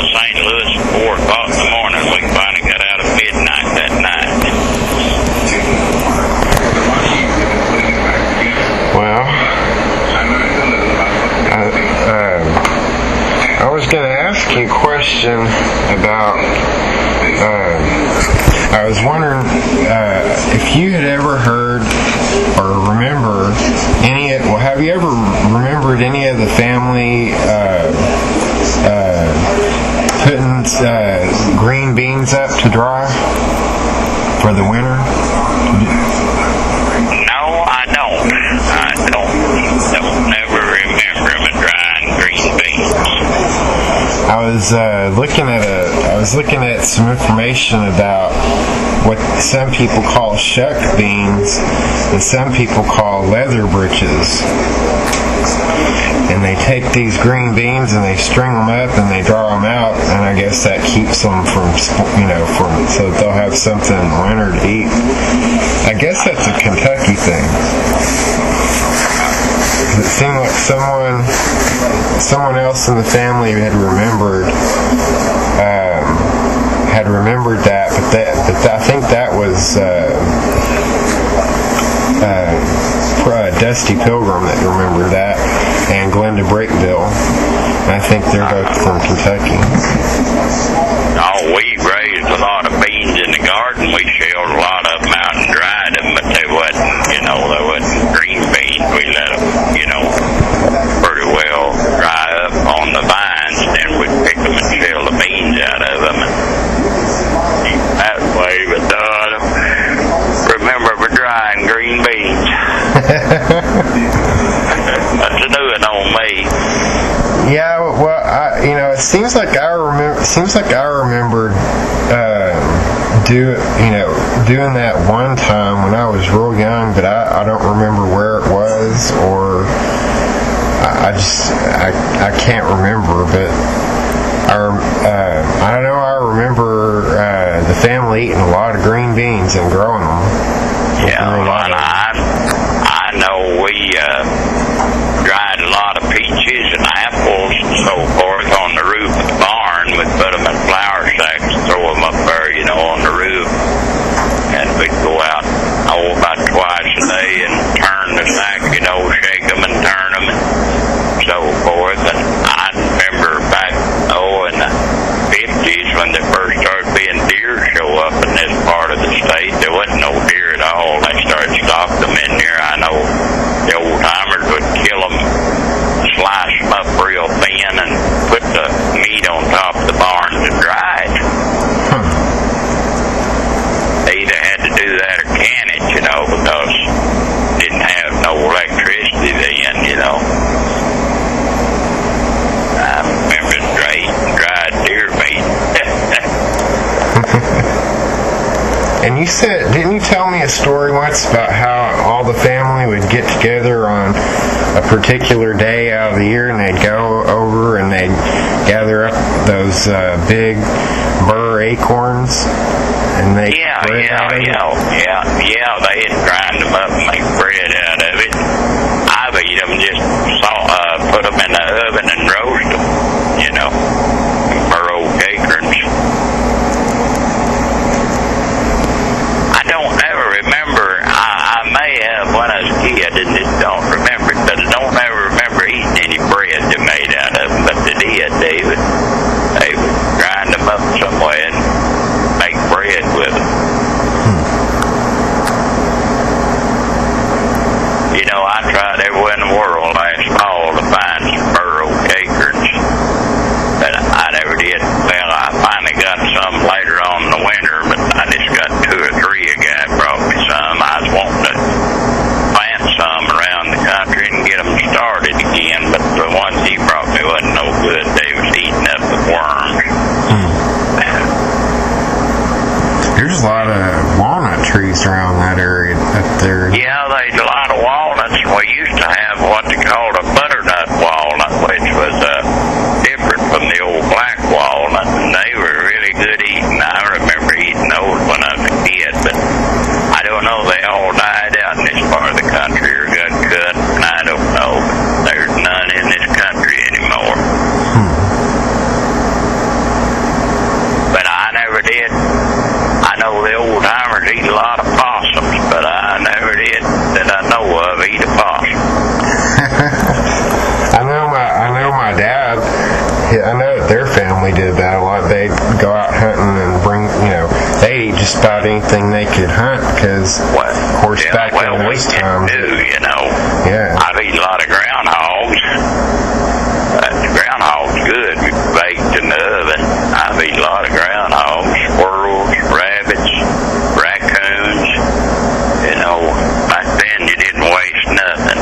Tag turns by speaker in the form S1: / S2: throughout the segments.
S1: St. Louis at 4 o'clock in the morning. We finally got out at midnight that night.
S2: Well, I was going to ask you a question about, I was wondering if you had ever heard or remember have you ever remembered any of the family putting green beans up to dry for the winter?
S1: No, I don't. I don't never remember them drying green beans.
S2: I was looking at some information about what some people call shuck beans and some people call leather britches. And they take these green beans and they string them up and they draw them out, and I guess that keeps them from so that they'll have something in the winter to eat. I guess that's a Kentucky thing. It seemed like someone else in the family had remembered that, but I think that was Dusty Pilgrim that remembered that, and Glenda Breakville. I think they're both from Kentucky.
S1: Oh, we raised a lot of beans in the garden. We shelled a lot of them out and dried them, but they wasn't green beans. We let them, pretty well dry up on the vines, then we'd pick them and shell the beans out of them and eat that way. But remember we're drying green beans. That's a new one on me.
S2: Yeah, well, it seems like I remember doing that one time when I was real young, but I don't remember where it was, or I can't remember. But I don't know. I remember the family eating a lot of green beans and growing them.
S1: Yeah, I know we dried a lot of peaches and apples and so forth on the roof of the barn. We'd put them in flour sacks and throw them up there, on the roof. And we'd go out, about twice a day and turn the sack, shake them and turn them and so forth. And I remember back, in the 50s when they first started being deer show up in this part of the state. There wasn't no deer at all. They started stocking them in there. I know the old timers would kill them, slice them up real thin, and put the meat on top of the barn to dry it. They either had to do that or can it, because didn't have no electricity then, I remember dried deer meat.
S2: And didn't you tell me a story once about how all the family would get together on a particular day out of the year, and they'd go over and they'd gather up those big burr acorns, and they they'd grind them up and make bread out of it. I've eat them just put them in the oven and roast them, burr acorns. I don't ever remember. I may have when I was a kid and just don't remember it, but I don't ever remember eating any bread they made out of them. But they did. They would grind them up some way and make bread with them. I tried everywhere in the world last fall to find some burr acorns, but I never did. Well, I finally got some later on in the winter, but I just got 2 or 3. A guy brought me some. I was wanting to plant some around the country and get them started again, but the ones he brought me wasn't no good. They was eating up the worms. There's a lot of walnut trees around that area up there.
S1: Yeah, there's a lot of walnuts. We used to have what they called a butternut walnut, which was different from the old black walnut, and they were really good eating. I remember eating those when I was a kid, but I don't know, they all died out in this part of the country or got cut, and I don't know. There's none in this country anymore.
S2: know that their family did that a lot. They'd go out hunting and bring, they eat just about anything they could hunt because, of course, back in those times. Yeah.
S1: I've eaten a lot of groundhogs. Groundhog's good, baked in the oven. I've eaten a lot of groundhogs, squirrels, rabbits, raccoons. Back then you didn't waste nothing.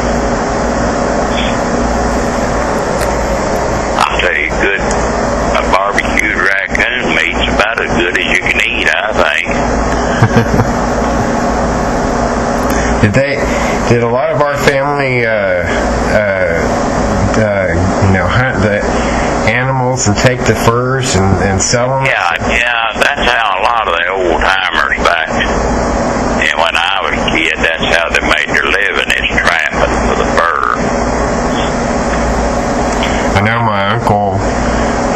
S1: I'll tell you, a barbecued raccoon meat's about as good as you can eat, I think. Did a lot of our family hunt the animals and take the furs and sell them? Yeah, that's how a lot of the old timers back. And when I was a kid, that's how they made their living, is trapping for the fur.
S2: I know my uncle,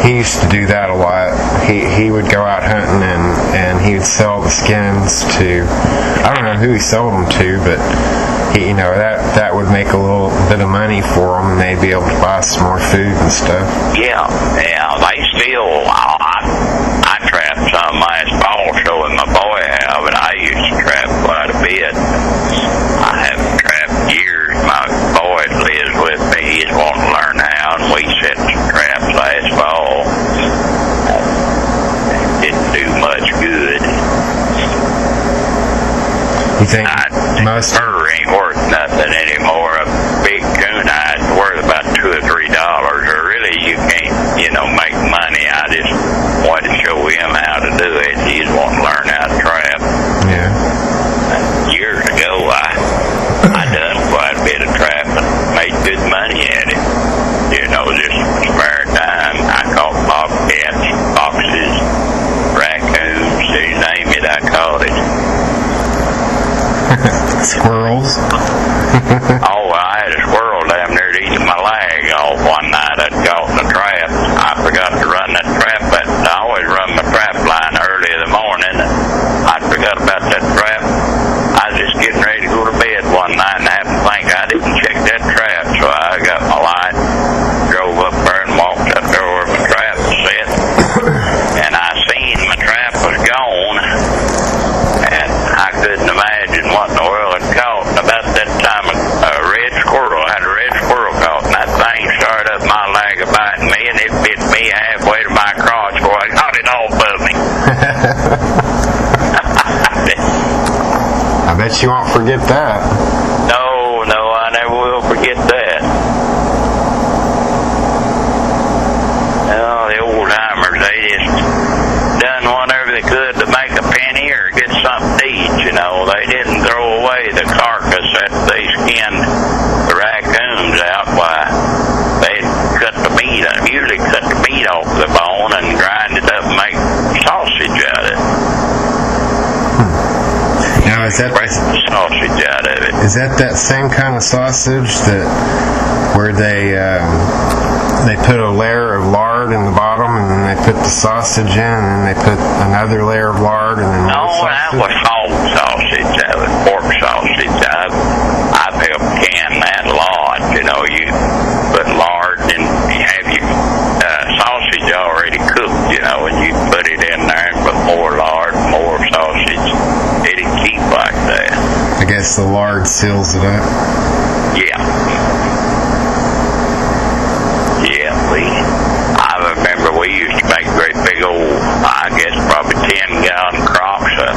S2: he used to do that a lot. He would go out hunting and he would sell the skins to, I don't know who he sold them to, but that would make a little bit of money for them, and they'd be able to buy some more food and stuff.
S1: Yeah, they still, I trapped some last fall showing my boy how, but I used to trap quite a bit. I haven't trapped years. My boy lives with me. He's wanting to learn how, and we set some traps last fall. Didn't do much good.
S2: You think most
S1: fur ain't worth nothing anymore? A big coon hide's worth about $2 or $3, or really you can't, make money. I just wanted to show him how to do it. He's wanting to learn how to trap.
S2: Yeah.
S1: Years ago, I done quite a bit of trapping, made good money at it. Just spare time. I caught bobcats, foxes, raccoons, you name it, I caught it.
S2: Squirrels.
S1: I had a squirrel down there eating my leg off one night. I'd caught in a trap. I forgot to run that trap, but I always run my trap line early in the morning. I forgot about that trap. I was just getting ready to go to bed one night and I happened to think I didn't check that trap, so I got my light, drove up there and walked up there where my trap was set, and I seen my trap was gone, and I couldn't imagine what in the world had caught. And about that time, a red squirrel caught, and that thing started up my leg biting me, and it bit me halfway to my crotch before I got it off of me.
S2: I bet you won't forget that.
S1: No, I never will forget that. The old timers, they just done whatever they could to make a penny or get something to eat, They didn't throw away the carcass that they skinned the raccoons out. Why, they'd usually cut the meat off the bone and grind it up and make sausage out of it.
S2: Now, is that
S1: sausage out of it?
S2: Is that same kind of sausage where they put a layer of lard in the bottom and then they put the sausage in and then they put another layer of lard and then
S1: more sausage? No, that was hog sausage. That was pork sausage. I've helped can that a lot. You put lard and you have your sausage already cooked, and you put it in there and put more lard, more sausage. It'd keep like that.
S2: I guess the lard seals it up.
S1: Yeah. I remember we used to make great big old, I guess probably 10-gallon crocks of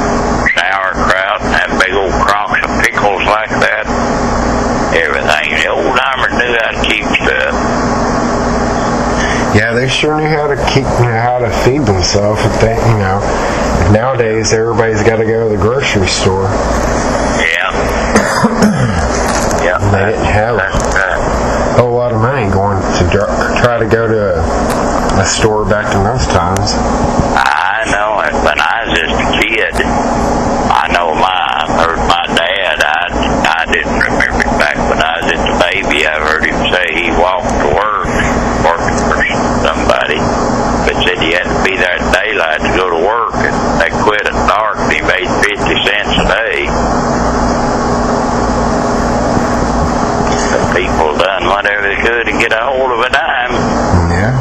S1: sauerkraut and have big old crocks of pickles like that. Everything. The old timers knew how to keep stuff.
S2: Yeah, they sure knew how to how to feed themselves. If they, nowadays everybody's got to go to the grocery store.
S1: Yeah.
S2: They didn't have a whole lot of money going to try to go to a store back in those times.
S1: I know it. When I was just a kid, I know my dad, I didn't remember it back when I was just a baby. I heard him say he walked to work, working for somebody, but said he had to be there at daylight to go to work, and they quit at dark, and he made 50 cents a day. People done whatever they could to get a hold of a dime.
S2: Yeah.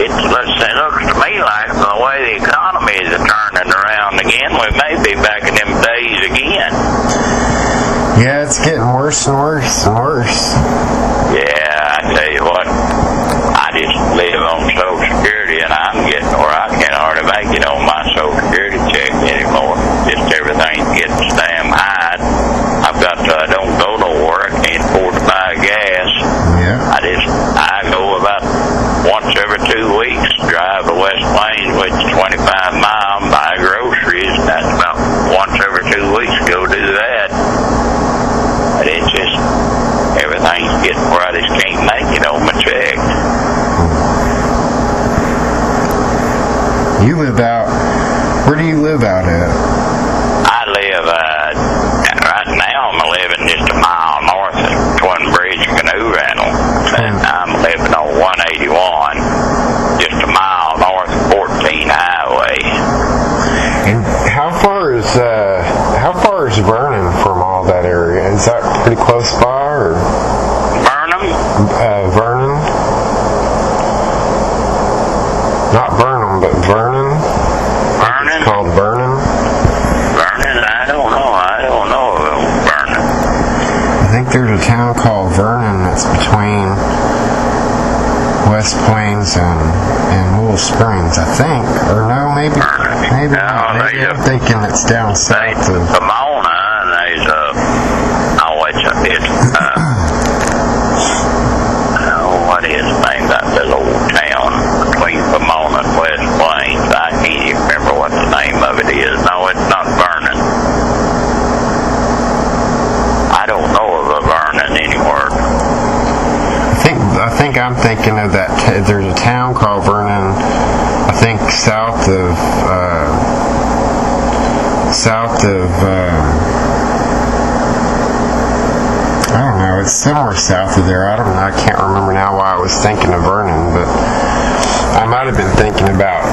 S1: it looks to me like the way the economy is turning around again, we may be back in them days again.
S2: Yeah, it's getting worse and worse and worse.
S1: Yeah, I tell you what, I just live on Social Security, and I'm getting where I can't hardly make it on my Social Security check anymore. Just everything's getting damn high. I don't go nowhere. I can't afford to buy gas.
S2: Yeah.
S1: I go about once every 2 weeks, drive to West Plains, which is 25 miles, buy groceries. That's about once every 2 weeks, go do that. But it's just, everything's getting where I just can't make it on my check.
S2: You live out, where do you live out at?
S1: I live, right now I'm living just a mile north of Twin Bridge Canoe Rental. And I'm living on 181, just a mile north of 14 Highway.
S2: And how far is Vernon from all that area? Is that pretty close by, or?
S1: Burnham?
S2: Vernon? Not Burnham, but Vernon?
S1: Vernon?
S2: It's called Vernon?
S1: Vernon? I don't know about Vernon.
S2: I think there's a town called Vernon that's between West Plains and Willow Springs, I think. Or no, maybe not. Maybe I'm thinking it's down south of
S1: Pomona, and there's what is the name of that little old town between Pomona and West Plains? I can't even remember what the name of it is. No, it's not Vernon. I don't know of a Vernon anywhere.
S2: I think I'm thinking of that. There's a town called Vernon, I think south of I don't know, it's somewhere south of there. I don't know, I can't remember now why I was thinking of Vernon, but I might have been thinking about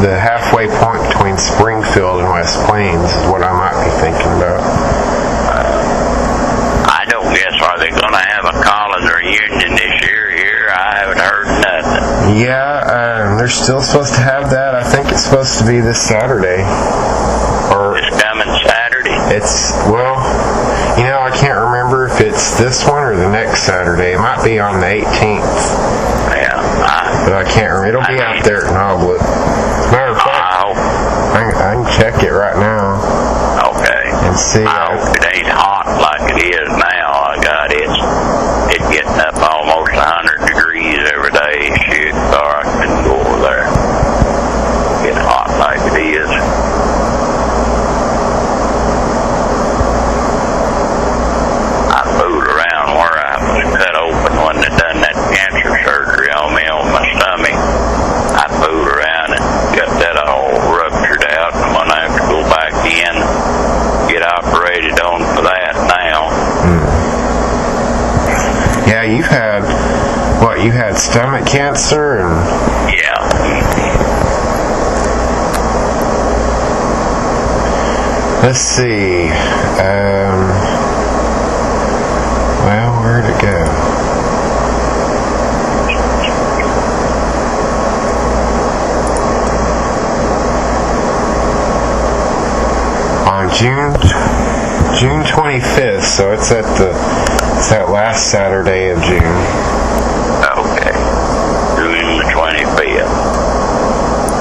S2: the halfway point between Springfield and West Plains is what I might be thinking about.
S1: I don't guess, are they going to have a college reunion this year here? I haven't heard nothing.
S2: Yeah, they're still supposed to have that. I think it's supposed to be this Saturday. Or
S1: this coming Saturday?
S2: I can't remember if it's this one or the next Saturday. It might be on the 18th.
S1: Yeah.
S2: But I can't remember. It'll be out there at Noblet. Matter of fact, I can check it right now.
S1: Okay.
S2: And see.
S1: I hope it ain't hot like it is now. It's getting up almost 100 degrees every day. Shoot, or I couldn't go over there. Get hot like it is. I fooled around where I was cut open when they done that cancer surgery on me on my stomach. I fooled around and got that all ruptured out, and I'm going to have to go back in, get operated on for that now.
S2: Yeah, you had stomach cancer and...
S1: Yeah.
S2: Let's see. Where'd it go? On June 25th, so it's that last Saturday of June.
S1: Okay. June the 25th.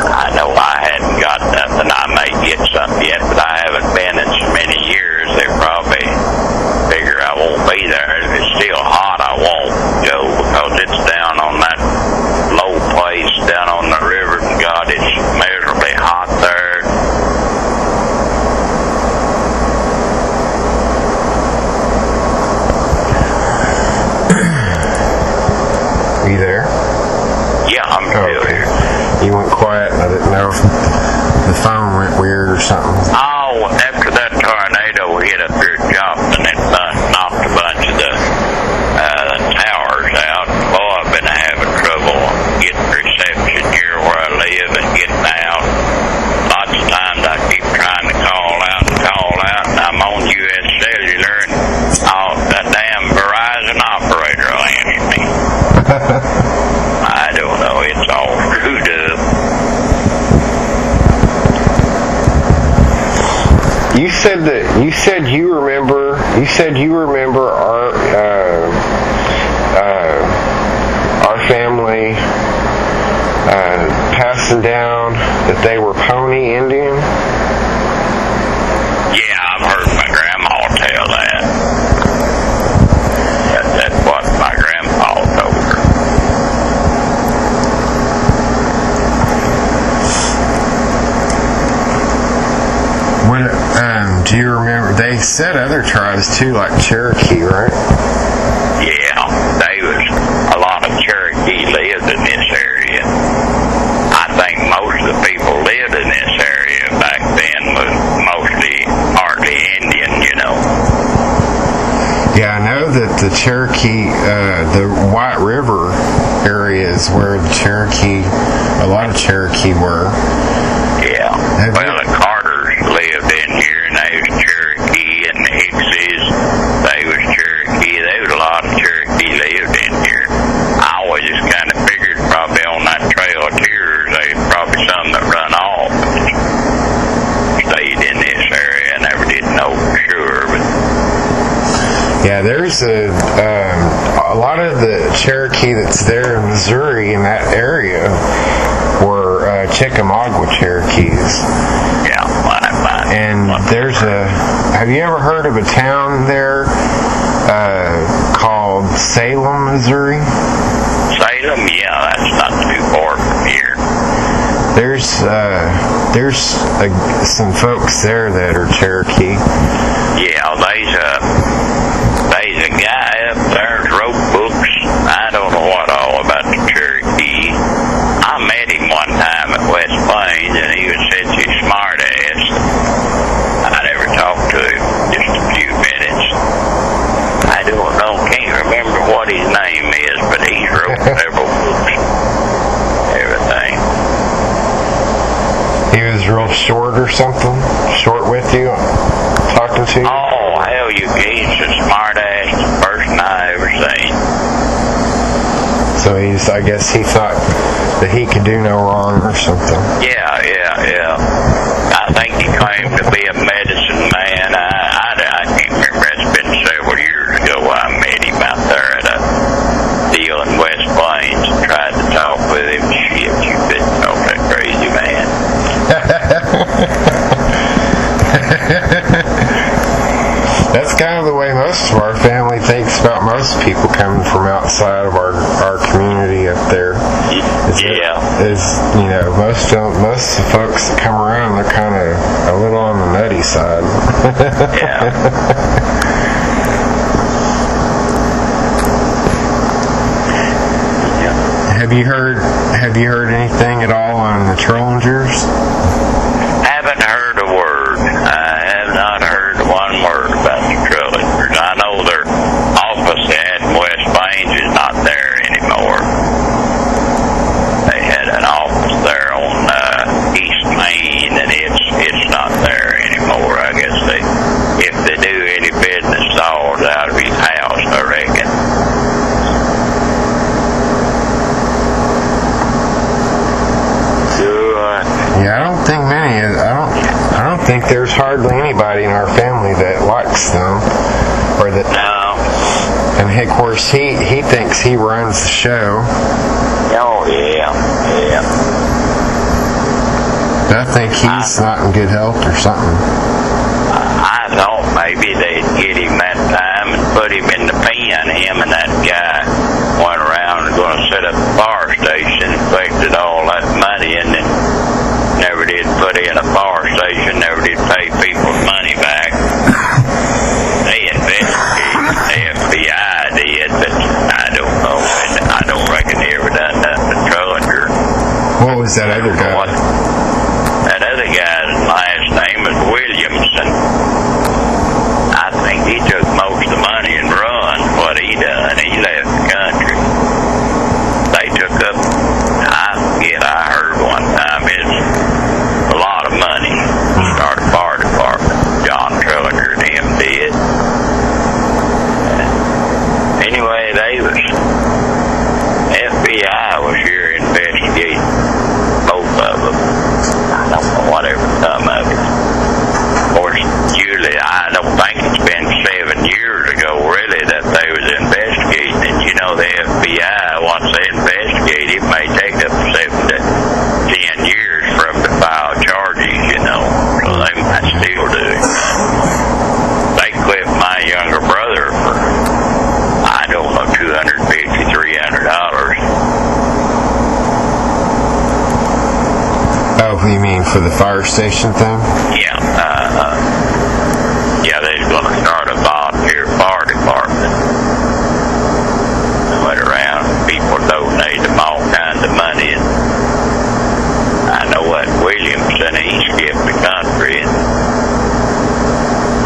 S1: I know I hadn't got nothing. I may get something yet, but I haven't been in so many years. They probably figure I won't be there. If it's still hot, I won't go because it's down on that low place down on the river. God, it's miserably hot there.
S2: Are you there?
S1: Yeah, I'm still here.
S2: You went quiet. I didn't know if the phone went weird or something.
S1: Oh, after that tornado hit up here at Joplin, it knocked a bunch of the towers out. Boy, I've been having trouble getting reception here where I live and getting out. Lots of times I keep trying to call out, and I'm on U.S. Cellular, and that damn Verizon operator will answer me.
S2: you said you remember our family passing down that they were Pony Indian?
S1: Yeah, I've heard my grandma tell that. That's what my grandpa told her.
S2: Do you remember? They said other tribes too, like Cherokee, right?
S1: Yeah, a lot of Cherokee lived in this area. I think most of the people lived in this area back then was mostly hardly Indian, you know.
S2: Yeah, I know that the Cherokee, the White River area is where a lot of Cherokee were.
S1: Yeah. Well, the Carters lived in here, and they was Cherokee, and the Hickses, they was Cherokee. There was a lot of Cherokee lived in here. I always just kind of figured probably on that Trail of Tears, there's probably some that run off and stayed in this area. I never did know for sure, but
S2: yeah, there's a lot of the Cherokee that's there in Missouri in that area were Chickamauga Cherokees.
S1: yeah,
S2: And have you ever heard of a town there called Salem, Missouri?
S1: Salem, yeah, that's not too far from here.
S2: There's some folks there that are Cherokee.
S1: Yeah, there's a guy up there that wrote books. I don't know what all about the Cherokee. I met him one time at West Plains, and he was such a smart ass. I never talked to him just a few minutes. I can't remember what his name is, but he wrote several books. Everything.
S2: He was real short or something? Short with you? Talking to you?
S1: Oh, hell, he's the smart ass person I ever seen.
S2: So I guess he thought that he could do no wrong or something.
S1: Yeah. I think he claimed to be a medicine man. I can't remember. It's been several years ago I met him out there at a deal in West Plains and tried to talk with him. Shit, you couldn't talk that crazy man.
S2: That's kind of the way most of our family thinks about most people coming from outside of our community up there. Most folks that come around, they're kind of a little on the nutty side.
S1: Yeah.
S2: Have you heard anything at all on the Trollingers?
S1: Haven't heard a word. I have not heard one word about the Trollingers. I know their office they had in West Plains is not there anymore. They had an office there on East Main, and it's not there anymore. I guess if they do any business, it's all out of his house, I reckon.
S2: Yeah, I don't think there's hardly anybody in our family that likes them, or that.
S1: No.
S2: And of course, he thinks he runs the show.
S1: Oh yeah.
S2: I think he's not in good health or something.
S1: I thought maybe they'd get him that time and put him in the pen. Him and that guy went around and going to set up a power station, collected all that money, and then never did put in a power station, never did pay people's money back. They investigated, the FBI did, but I don't know. I don't reckon they ever done nothing to Trollinger.
S2: What was that other guy?
S1: That other guy's last name is Williamson. I think he took most of the money and run. What he done, he left the country. They took up, I heard one time, it's a lot of money. Started a fire department. John Trollinger and him did. Anyway, FBI was here investigating both of them. once they investigate, it may take up 7 to 10 years for them to file charges, so they might still do it. They clipped my younger brother for, I don't know, $250, $300.
S2: Oh, you mean for the fire station thing?
S1: Yeah, yeah, they're going to start a volunteer fire department. They went around, people donated them all kinds of money, and I know what Williamson, he skipped the country, and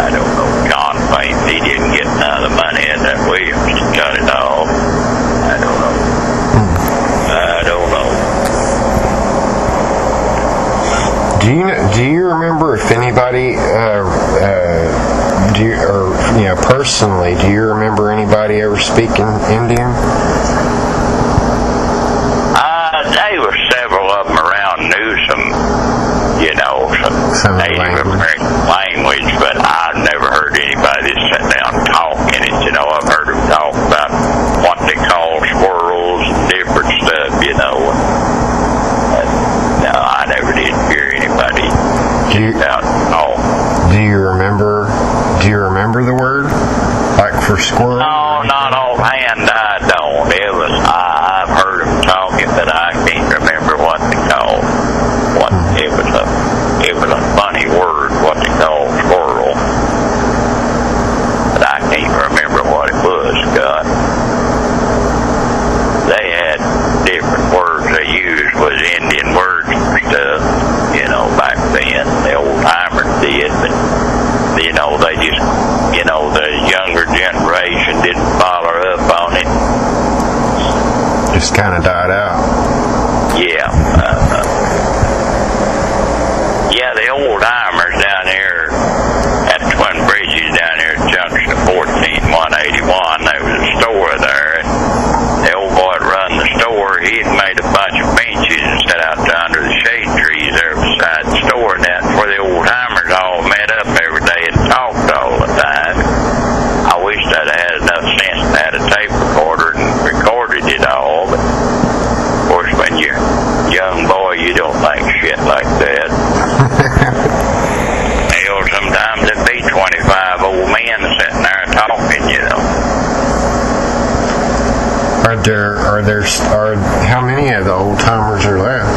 S1: I don't know, John claimed he didn't get none of the money, and that Williamson got it all. I don't know.
S2: Do you remember if anybody, personally, do you remember anybody ever speaking Indian?
S1: There were several of them around knew some Native American language, but I've never heard anybody that sat down and talk in it. I've heard them talk about what they call squirrels and different stuff, But, no, I never did hear anybody get out and talk.
S2: Do you remember the word? Like for squirrel?
S1: No, not offhand, I don't. I've heard them talking, but I can't remember what they called. It was a funny word, what they called squirrel. But I can't remember what it was, God. They had different words they used, was Indian words for stuff, back then. The old-timers did, but, they just, the younger generation didn't follow up on it.
S2: Just kind of died out.
S1: Yeah. Yeah, the old-timers down here at Twin Bridges down here at junction of 14-181, there was a store there, and the old boy that run the store, he had made a bunch of benches and sat out under the shade trees there beside the store, and that's where the old-timers all met up every day and talked all the time. I wish I'd had enough sense to have a tape recorder and recorded it all, but of course when you're a young boy you don't think shit like that. Hell, sometimes there'd be 25 old men sitting there talking,
S2: How many of the old timers are left?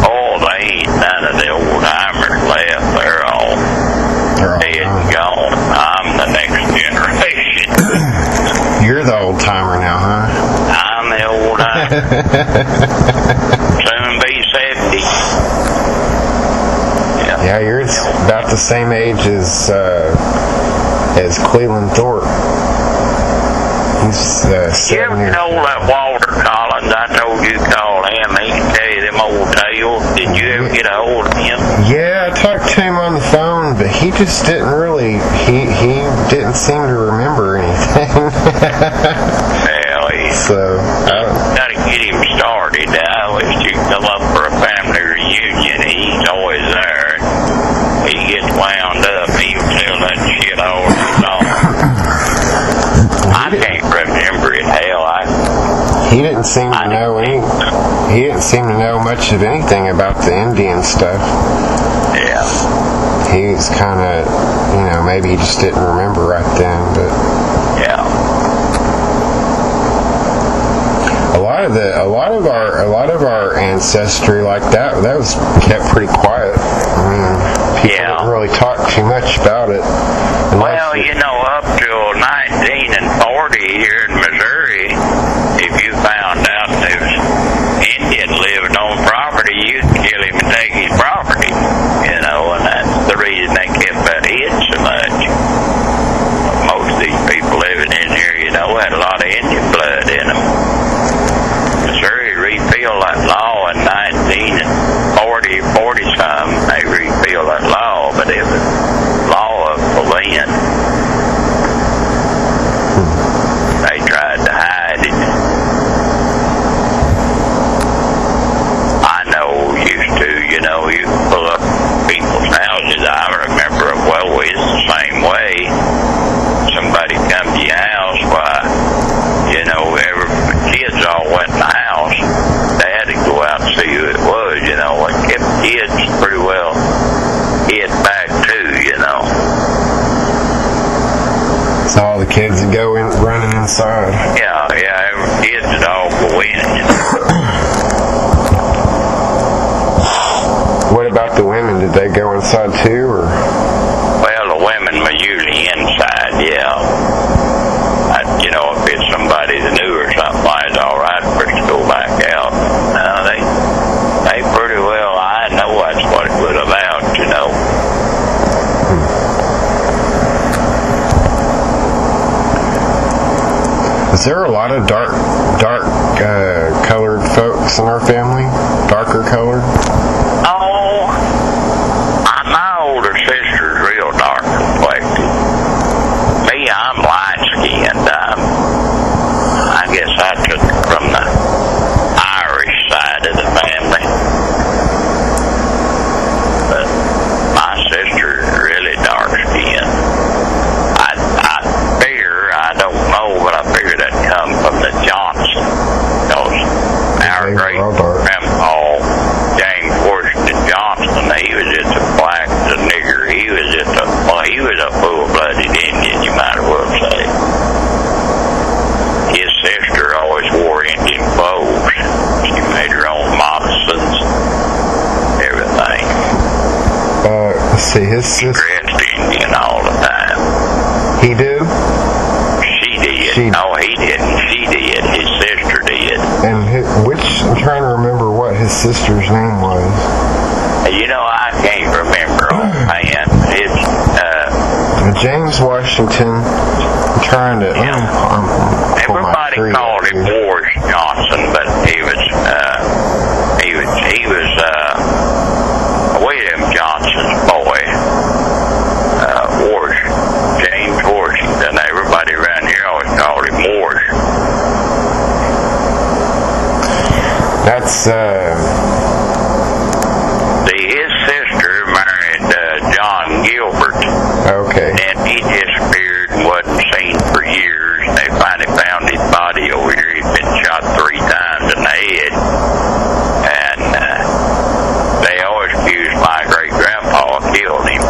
S1: Oh, they ain't none of the old timers left. They're all dead and gone. I'm the next generation.
S2: You're the old timer now, huh?
S1: I'm the old timer. Soon be 70.
S2: Yeah, you're about the same age as Cleveland Thorpe. He's 7
S1: You ever
S2: years
S1: know
S2: old.
S1: that Walter Collins? I told you to call him. He can tell you them old tales. Did you ever get a hold of him?
S2: Yeah, I talked to him on the phone, but he just didn't really. He didn't seem to remember anything.
S1: Well,
S2: So
S1: got to get him started. I wish you could come up for a family reunion. He's always there. He gets wound up. He'll tell that shit all day long. I can't remember it. Hell,
S2: he didn't seem to know He didn't seem to know much of anything about the Indian stuff.
S1: Yeah.
S2: He was kind of, maybe he just didn't remember right then. But
S1: Yeah.
S2: a lot of our ancestry like that was kept pretty quiet. I mean, people didn't really talk too much about it.
S1: Well, up till 1940 here in Missouri, if you found out there was Indian living on property, you'd kill him and take his property. And that's the reason they kept that hid so much. Most of these people living in here, had a lot of Indian blood in them. Missouri repealed that law in 40-some. They repealed that law, but it was law of the land. They
S2: inside.
S1: Yeah, kids would all go in.
S2: What about the women? Did they go inside too, or?
S1: Well, the women were usually inside, yeah. If it's somebody that knew or something, it's all right for us to go back out. No, they pretty well, I know that's what it was about,
S2: Is there a lot of dark colored folks in our family? Darker colored?
S1: Oh, my older sister's real dark complected. Me, I'm light skinned. I guess I took it from the Irish side of the family. But my sister's really dark skinned. I don't know, but I figure that come from the Johnson. Because our great grandpa, James Washington Johnson, he was just a black, a nigger. He was a full-blooded Indian, you might as well say. His sister always wore Indian clothes. She made her own moccasins, everything.
S2: Let's see, his sister.
S1: Dressed Indian all the time.
S2: He do?
S1: No, he didn't. She did. His sister did.
S2: And I'm trying to remember what his sister's name was.
S1: I can't remember offhand. It's,
S2: James Washington. I'm trying to...
S1: everybody called him Wars Johnson, but he was William Johnson's boy. James Washington. Everybody around here always called him Wars.
S2: That's,
S1: his sister married John Gilbert.
S2: Okay.
S1: And he disappeared and wasn't seen for years. They finally found his body over here. He'd been shot 3 times in the head. And they always accused my great-grandpa killed him.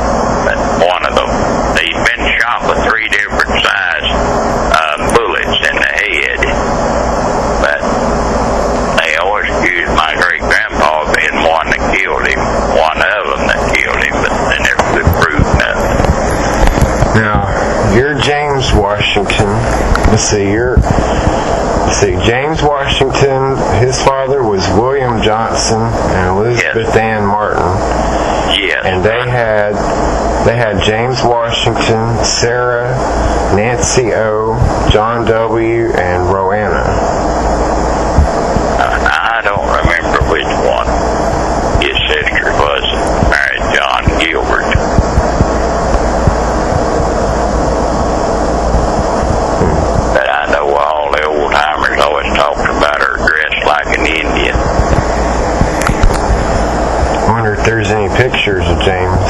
S1: But one of them, he'd been shot with 3 different size bullets in the head. But they always accused my great-grandpa of being one that killed him. One of them that killed him, but they never could prove nothing.
S2: Now, you're James Washington. Let's see, James Washington, his father was William Johnson and Elizabeth Ann Martin.
S1: Yes.
S2: And they had James Washington, Sarah, Nancy O, John W, and Roanna.
S1: I don't remember which one his sister was married John Gilbert. But I know all the old timers always talked about her dressed like an Indian.
S2: I wonder if there's any pictures of James.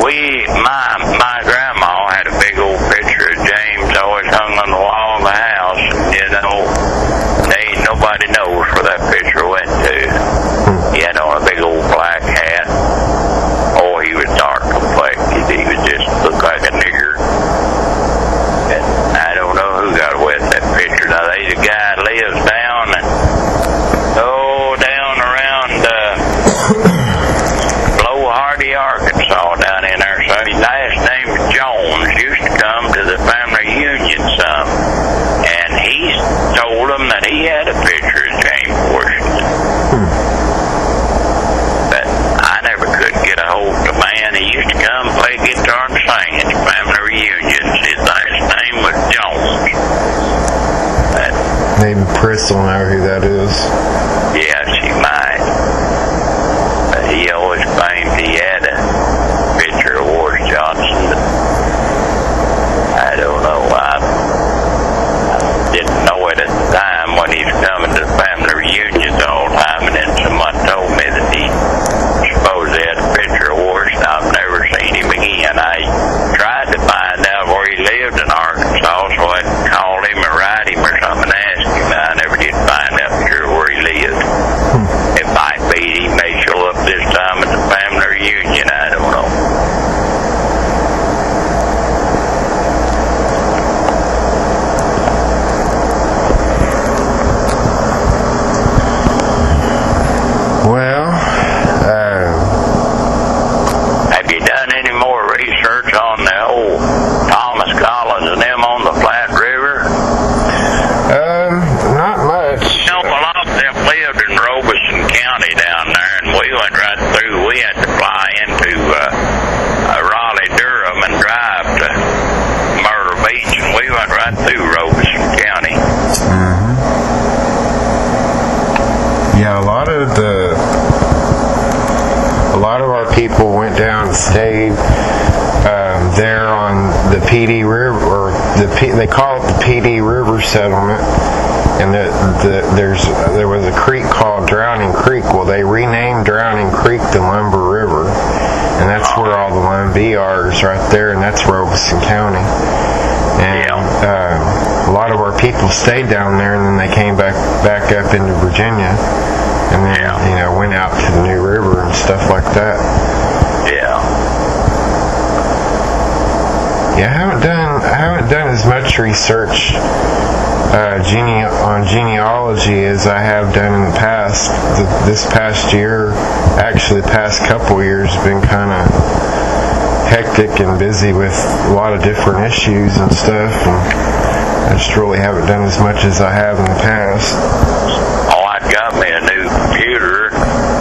S1: My grandma had a big old picture of James always hung on the wall of the house, and nobody knows where that picture went to. He had on a big old black hat. Oh, he was dark complected. He was just looked like a nigger. And I don't know who got away with that picture. Now, there's a guy that lives down around Low Hardy, Arkansas, down in there. So his last name is Jones. Used to come to the family reunion some. And he told them that he had a picture of James Washington. But I never could get a hold of the man. He used to come play guitar and sing at the family reunions. His last name was Jones.
S2: Maybe Chris will know who that is.
S1: Yeah, she might. But he always claimed he had a picture of Ward Johnson. But I don't know. I didn't know it at the time when he was coming to the family reunions all the time, and then someone told me that he supposed he had a picture of Ward. I've never seen him again. I tried to find out where he lived in Arkansas, so I'd call him or write him or something and ask him. I never did find out sure where he lived. It might be he may show up this time at the family reunion. I don't know.
S2: of our people went down and stayed there on the PD River, or they call it the PD River settlement. And there was a creek called Drowning Creek. Well, they renamed Drowning Creek the Lumber River, and that's where all the Lumbee are, is right there, and that's Robeson County. And a lot of our people stayed down there, and then they came back up into Virginia, and then went out to the New River and stuff like that. Yeah, I haven't done as much research on genealogy as I have done in the past. This past year, actually the past couple years, have been kind of hectic and busy with a lot of different issues and stuff, and I just really haven't done as much as I have in the past.
S1: Oh, I got me a new computer,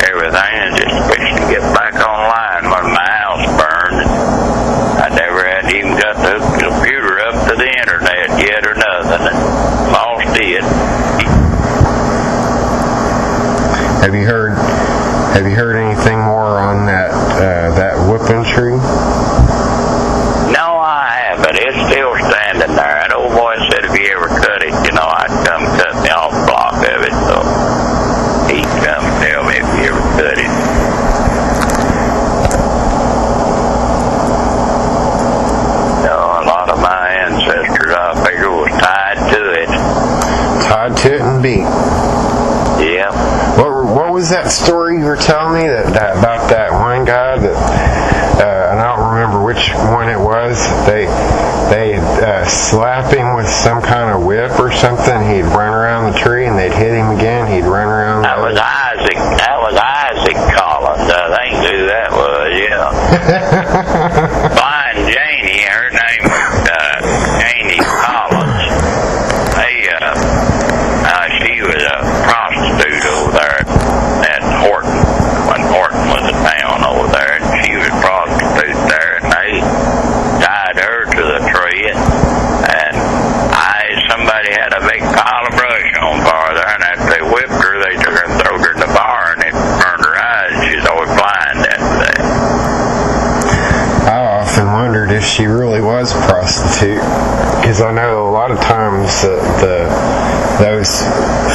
S1: everything, and just fixing to get back online when my house burned. I never had even got the computer up to the internet yet or nothing, and lost it.
S2: Have you heard anything more on that whooping tree?
S1: No, I haven't. It's still standing there. That old boy said if he ever cut it, I'd come cut me off a block of it. So he'd come tell me if he ever cut it. No, a lot of my ancestors, I figure, was tied to it.
S2: Tied to it and beat.
S1: Yeah.
S2: What was that story you were telling me that about that one guy that and I don't remember which one it was. They slap him with some kind of whip or something. He'd run around the tree, and they'd hit him again. He'd run around.
S1: That was Isaac Collins. I think who that was. Yeah. Blind Janie, her name was Janie Collins. She was a prostitute over there at Horton, when Horton was a town over there, and she was a prostitute there, and they tied her to the tree, and somebody had a big pile of brush on fire there, and after they whipped her, they took her and threw her in the fire, and it burned her eyes. She's always blind after that.
S2: I often wondered if she really was a prostitute, because I know a lot of times those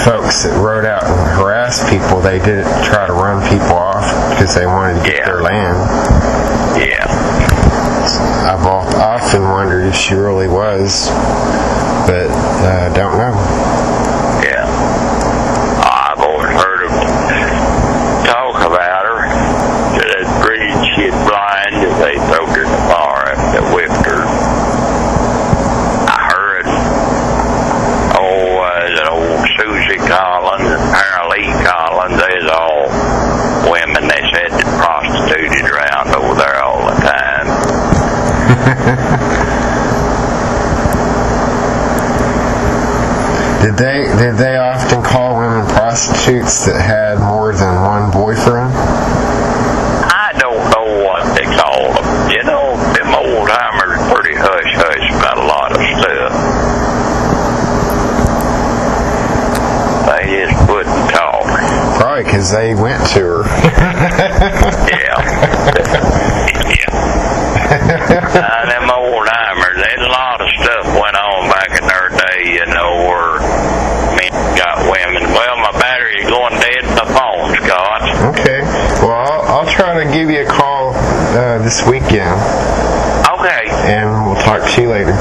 S2: folks that rode out and harassed people, they did try to run people off because they wanted to get their land.
S1: Yeah.
S2: I've often wondered if she really was, but I don't know.
S1: Yeah. I've always heard of talk about her. That breed she had blind, they threw her in the fire after they whipped her. Susie Collins and Lee Collins, they's all women they said that prostituted around over there all the time.
S2: Did they often call women prostitutes that had more than one boyfriend?
S1: I don't know what they call them. Them old timers are pretty hush-hush about a lot of stuff. They just wouldn't talk.
S2: Probably because they went to her.
S1: Yeah. Them old timers, there's a lot of stuff went on back in their day, where men got women. Well, my battery's going dead, my phone, Scott.
S2: Okay. Well, I'll try to give you a call this weekend.
S1: Okay.
S2: And we'll talk to you later.